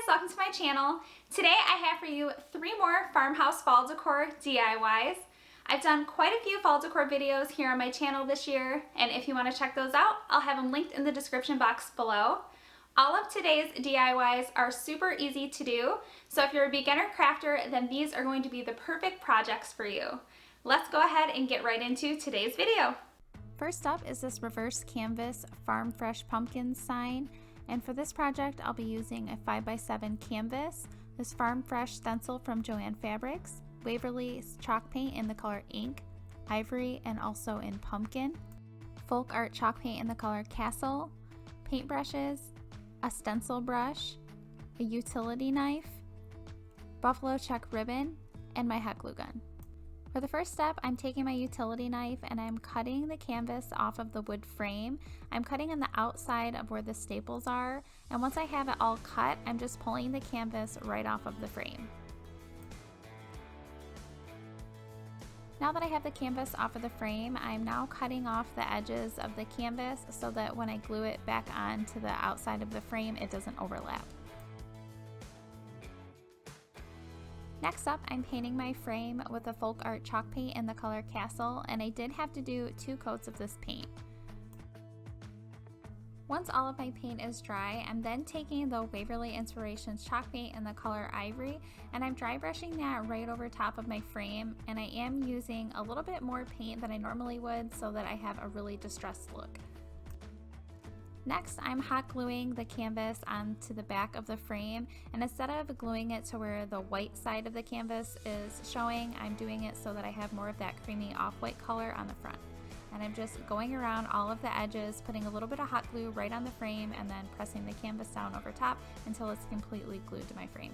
welcome to my channel. Today I have for you 3 more farmhouse fall decor DIYs. I've done quite a few fall decor videos here on my channel this year, and if you want to check those out, I'll have them linked in the description box below. All of today's DIYs are super easy to do, so if you're a beginner crafter, then these are going to be the perfect projects for you. Let's go ahead and get right into today's video. First up is this reverse canvas Farm Fresh Pumpkins sign. And for this project, I'll be using a 5x7 canvas, this Farm Fresh stencil from Joann Fabrics, Waverly chalk paint in the color ink, ivory, and also in pumpkin, folk art chalk paint in the color castle, paintbrushes, a stencil brush, a utility knife, buffalo check ribbon, and my hot glue gun. For the first step, I'm taking my utility knife and I'm cutting the canvas off of the wood frame. I'm cutting on the outside of where the staples are, and once I have it all cut, I'm just pulling the canvas right off of the frame. Now that I have the canvas off of the frame, I'm now cutting off the edges of the canvas so that when I glue it back onto the outside of the frame, it doesn't overlap. Next up, I'm painting my frame with a folk art chalk paint in the color castle, and I did have to do 2 coats of this paint. Once all of my paint is dry, I'm then taking the Waverly Inspirations chalk paint in the color ivory, and I'm dry brushing that right over top of my frame, and I am using a little bit more paint than I normally would so that I have a really distressed look. Next, I'm hot gluing the canvas onto the back of the frame, and instead of gluing it to where the white side of the canvas is showing, I'm doing it so that I have more of that creamy off-white color on the front. And I'm just going around all of the edges, putting a little bit of hot glue right on the frame, and then pressing the canvas down over top until it's completely glued to my frame.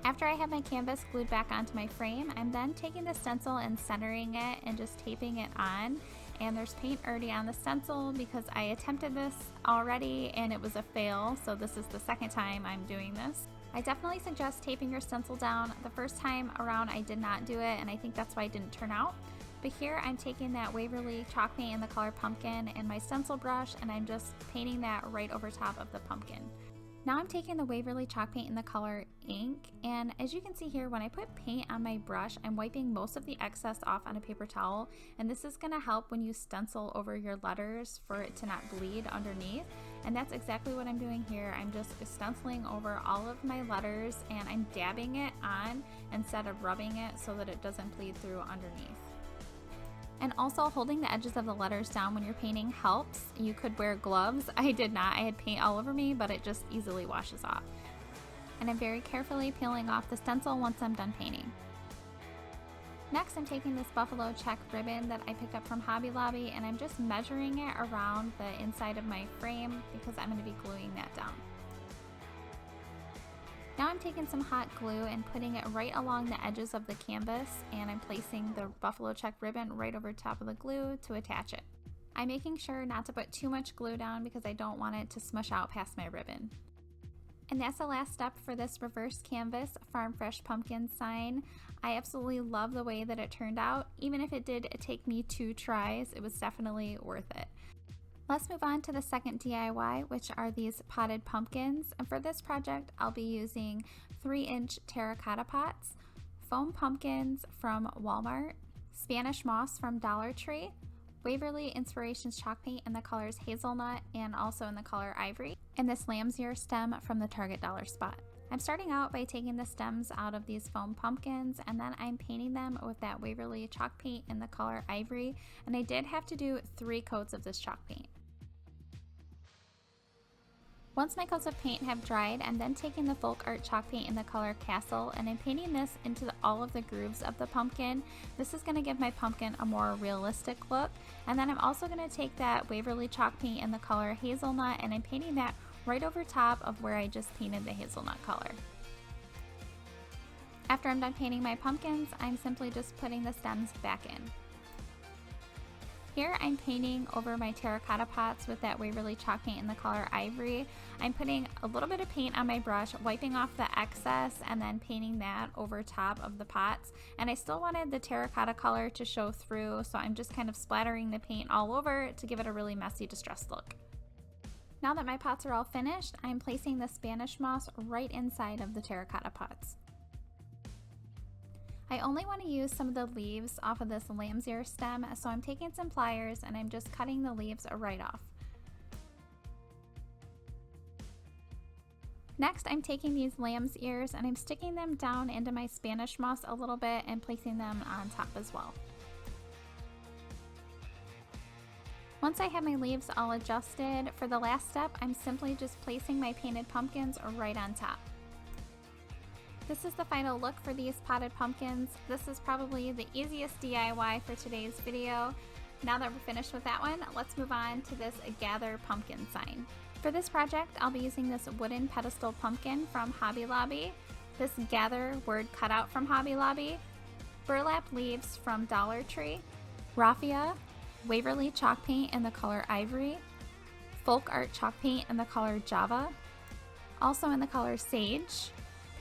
After I have my canvas glued back onto my frame, I'm then taking the stencil and centering it and just taping it on. And there's paint already on the stencil because I attempted this already and it was a fail, so this is the second time I'm doing this. I definitely suggest taping your stencil down. The first time around I did not do it, and I think that's why it didn't turn out. But here I'm taking that Waverly chalk paint in the color pumpkin and my stencil brush, and I'm just painting that right over top of the pumpkin. Now I'm taking the Waverly chalk paint in the color ink, and as you can see here, when I put paint on my brush, I'm wiping most of the excess off on a paper towel, and this is going to help when you stencil over your letters for it to not bleed underneath. And that's exactly what I'm doing here. I'm just stenciling over all of my letters, and I'm dabbing it on instead of rubbing it so that it doesn't bleed through underneath. And also, holding the edges of the letters down when you're painting helps. You could wear gloves. I did not. I had paint all over me, but it just easily washes off. And I'm very carefully peeling off the stencil once I'm done painting. Next, I'm taking this buffalo check ribbon that I picked up from Hobby Lobby, and I'm just measuring it around the inside of my frame because I'm going to be gluing that down. Now I'm taking some hot glue and putting it right along the edges of the canvas, and I'm placing the buffalo check ribbon right over top of the glue to attach it. I'm making sure not to put too much glue down because I don't want it to smush out past my ribbon. And that's the last step for this reverse canvas Farm Fresh Pumpkin sign. I absolutely love the way that it turned out. Even if it did take me 2 tries, it was definitely worth it. Let's move on to the second DIY, which are these potted pumpkins. And for this project, I'll be using 3-inch terracotta pots, foam pumpkins from Walmart, Spanish moss from Dollar Tree, Waverly Inspirations chalk paint in the colors hazelnut and also in the color ivory, and this lamb's ear stem from the Target Dollar Spot. I'm starting out by taking the stems out of these foam pumpkins, and then I'm painting them with that Waverly chalk paint in the color ivory, and I did have to do 3 coats of this chalk paint. Once my coats of paint have dried, I'm then taking the folk art chalk paint in the color castle, and I'm painting this into all of the grooves of the pumpkin. This is going to give my pumpkin a more realistic look. And then I'm also going to take that Waverly chalk paint in the color hazelnut, and I'm painting that right over top of where I just painted the hazelnut color. After I'm done painting my pumpkins, I'm simply just putting the stems back in. Here I'm painting over my terracotta pots with that Waverly chalk paint in the color ivory. I'm putting a little bit of paint on my brush, wiping off the excess, and then painting that over top of the pots. And I still wanted the terracotta color to show through, so I'm just kind of splattering the paint all over to give it a really messy, distressed look. Now that my pots are all finished, I'm placing the Spanish moss right inside of the terracotta pots. I only want to use some of the leaves off of this lamb's ear stem, so I'm taking some pliers and I'm just cutting the leaves right off. Next, I'm taking these lamb's ears and I'm sticking them down into my Spanish moss a little bit and placing them on top as well. Once I have my leaves all adjusted, for the last step, I'm simply just placing my painted pumpkins right on top. This is the final look for these potted pumpkins. This is probably the easiest DIY for today's video. Now that we're finished with that one, let's move on to this gather pumpkin sign. For this project, I'll be using this wooden pedestal pumpkin from Hobby Lobby, this gather word cutout from Hobby Lobby, burlap leaves from Dollar Tree, raffia, Waverly chalk paint in the color ivory, folk art chalk paint in the color Java, also in the color sage,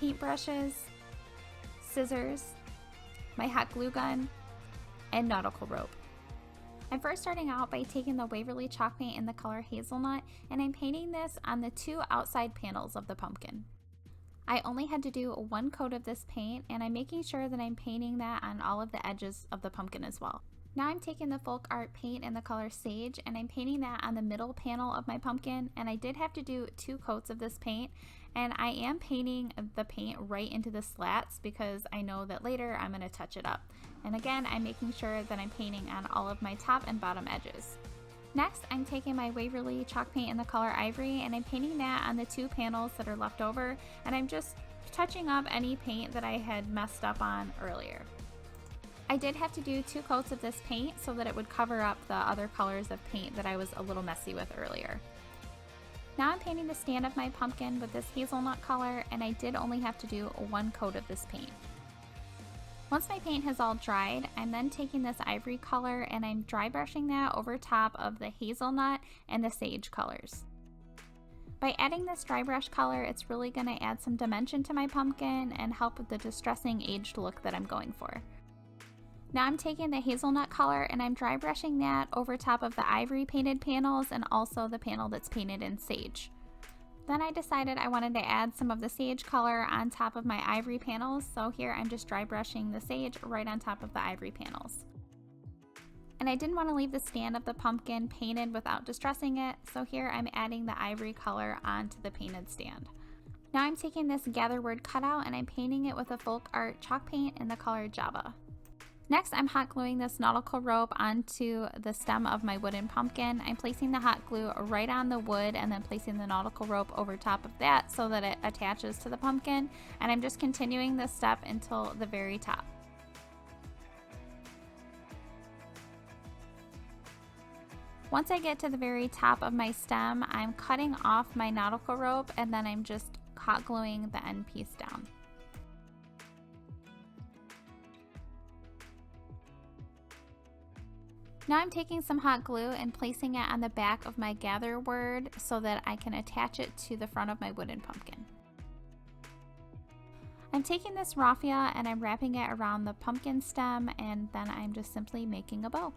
paintbrushes, scissors, my hot glue gun, and nautical rope. I'm first starting out by taking the Waverly chalk paint in the color hazelnut, and I'm painting this on the two outside panels of the pumpkin. I only had to do one coat of this paint, and I'm making sure that I'm painting that on all of the edges of the pumpkin as well. Now I'm taking the folk art paint in the color sage and I'm painting that on the middle panel of my pumpkin, and I did have to do 2 coats of this paint, and I am painting the paint right into the slats because I know that later I'm going to touch it up. And again, I'm making sure that I'm painting on all of my top and bottom edges. Next, I'm taking my Waverly chalk paint in the color ivory and I'm painting that on the 2 panels that are left over, and I'm just touching up any paint that I had messed up on earlier. I did have to do 2 coats of this paint so that it would cover up the other colors of paint that I was a little messy with earlier. Now I'm painting the stand of my pumpkin with this hazelnut color, and I did only have to do 1 coat of this paint. Once my paint has all dried, I'm then taking this ivory color and I'm dry brushing that over top of the hazelnut and the sage colors. By adding this dry brush color, it's really going to add some dimension to my pumpkin and help with the distressing aged look that I'm going for. Now I'm taking the hazelnut color and I'm dry brushing that over top of the ivory painted panels and also the panel that's painted in sage. Then I decided I wanted to add some of the sage color on top of my ivory panels, so here I'm just dry brushing the sage right on top of the ivory panels. And I didn't want to leave the stand of the pumpkin painted without distressing it, so here I'm adding the ivory color onto the painted stand. Now I'm taking this gather word cutout and I'm painting it with a folk art chalk paint in the color Java. Next, I'm hot gluing this nautical rope onto the stem of my wooden pumpkin. I'm placing the hot glue right on the wood and then placing the nautical rope over top of that so that it attaches to the pumpkin, and I'm just continuing this step until the very top. Once I get to the very top of my stem, I'm cutting off my nautical rope and then I'm just hot gluing the end piece down. Now I'm taking some hot glue and placing it on the back of my gather word so that I can attach it to the front of my wooden pumpkin. I'm taking this raffia and I'm wrapping it around the pumpkin stem, and then I'm just simply making a bow.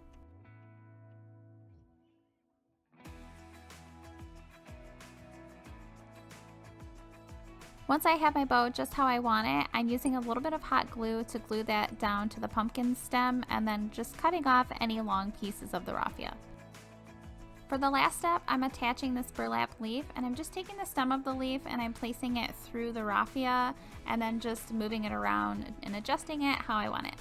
Once I have my bow just how I want it, I'm using a little bit of hot glue to glue that down to the pumpkin stem and then just cutting off any long pieces of the raffia. For the last step, I'm attaching this burlap leaf, and I'm just taking the stem of the leaf and I'm placing it through the raffia and then just moving it around and adjusting it how I want it.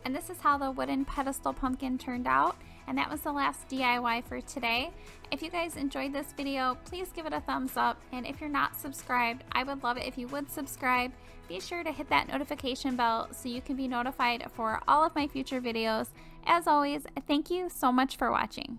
And this is how the wooden pedestal pumpkin turned out. And that was the last DIY for today. If you guys enjoyed this video, please give it a thumbs up. And if you're not subscribed, I would love it if you would subscribe. Be sure to hit that notification bell so you can be notified for all of my future videos. As always, thank you so much for watching.